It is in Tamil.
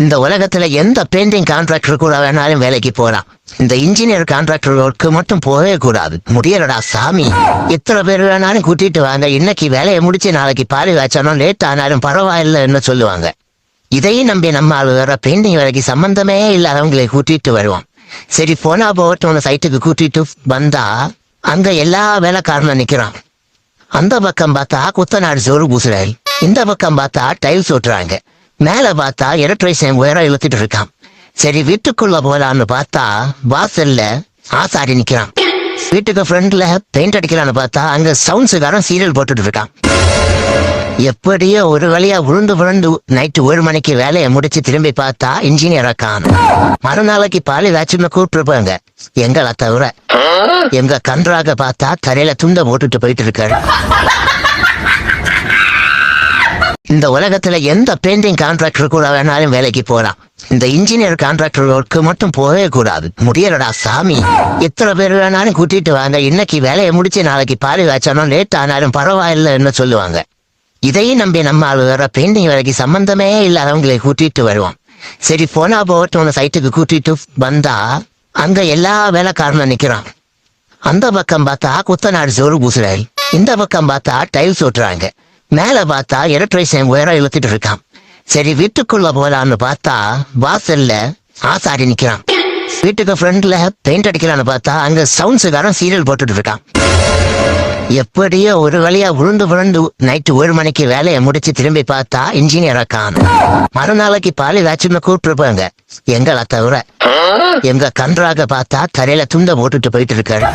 இந்த உலகத்துல எந்த பெயிண்டிங் கான்ட்ராக்டர் கூட வேணாலும் வேலைக்கு போறான். இந்த இன்ஜினியர் கான்ட்ராக்டர் ஒர்க்கு மட்டும் போகவே கூடாது. முடியலடா சாமி. எத்தனை பேர் வேணாலும் கூட்டிட்டு வாங்க, இன்னைக்கு வேலையை முடிச்சு நாளைக்கு பாரி வச்சாலும் லேட் ஆனாலும் பரவாயில்லைன்னு சொல்லுவாங்க. இதையும் நம்பி நம்ம ஆளு வேற பெயிண்டிங் வேலைக்கு சம்பந்தமே இல்லாதவங்களை கூட்டிட்டு வருவோம். சரி போனா போகட்டும் சைட்டுக்கு கூட்டிட்டு வந்தா அங்க எல்லா வேலைக்காரனும் நிக்கிறான். அந்த பக்கம் பார்த்தா குத்தநாடு சோறு பூசுறாரு, இந்த பக்கம் பார்த்தா டைல்ஸ் ஓட்டுறாங்க, மேல பார்த்தா எலக்ட்ரிஷியன் உயரம் இழுத்துட்டு இருக்கான். சரி வீட்டுக்குள்ள போலான்னு பார்த்தா வாசல்ல ஆசாரி நிக்கிறான். வீட்டுக்கு ஃப்ரண்ட்ல பெயிண்ட் அடிக்கலான்னு பார்த்தா அங்க சவுண்ட்ஸுக்காரன் சீரியல் போட்டுட்டு இருக்கான். எப்படியோ ஒரு வழியா விழுந்து நைட்டு 1 மணிக்கு வேலையை முடிச்சு திரும்பி பார்த்தா இன்ஜினியரை காணும். மறுநாளைக்கு பாலி வேச்சுன்னு கூப்பிட்டுருப்பாங்க. எங்களை தவிர எங்க கன்றாக பார்த்தா கரையில துண்ட போட்டுட்டு போயிட்டு இருக்காரு. இந்த உலகத்துல எந்த பெயிண்டிங் கான்ட்ராக்டர் கூட வேணாலும் வேலைக்கு போறான். இந்த இன்ஜினியர் கான்ட்ராக்டர் ஒர்க்கு மட்டும் போகவே கூடாது. முடியலடா சாமி. எத்தனை பேர் வேணாலும் கூட்டிட்டு வாங்க, இன்னைக்கு வேலையை முடிச்சு நாளைக்கு பாரி வச்சாலும் லேட் ஆனாலும் பரவாயில்லைன்னு சொல்லுவாங்க. இதையும் நம்பி நம்ம ஆளு வேற பெயிண்டிங் வேலைக்கு சம்பந்தமே இல்லாதவங்களை கூட்டிட்டு வருவோம். சரி போனா போகட்டும் சைட்டுக்கு கூட்டிட்டு வந்தா அங்க எல்லா வேலைக்காரனும் நிக்கிறான். அந்த பக்கம் பார்த்தா குத்தநாடு சோறு பூசுறாரு, இந்த பக்கம் பார்த்தா டைல்ஸ் ஓட்டுறாங்க, மேல பார்த்தா எலக்ட்ரிஷியன் உயரம் இழுத்துட்டு இருக்கான். சரி வீட்டுக்குள்ள போலான்னு பார்த்தா வாசல்ல ஆசாரி நிக்கிறான். வீட்டுக்கு ஃப்ரண்ட்ல பெயிண்ட் அடிக்கலான்னு பார்த்தா அங்க சவுண்ட்ஸுக்காரன் சீரியல் போட்டுட்டு இருக்கான். எப்படியோ ஒரு வழியா விழுந்து நைட்டு 1 மணிக்கு வேலையை முடிச்சு திரும்பி பார்த்தா இன்ஜினியரை காணும். மறுநாளைக்கு பாலி வேச்சுன்னு கூப்பிட்டுருப்பாங்க. எங்களை தவிர எங்க கன்றாக பார்த்தா கரையில துண்ட போட்டுட்டு போயிட்டு இருக்காரு.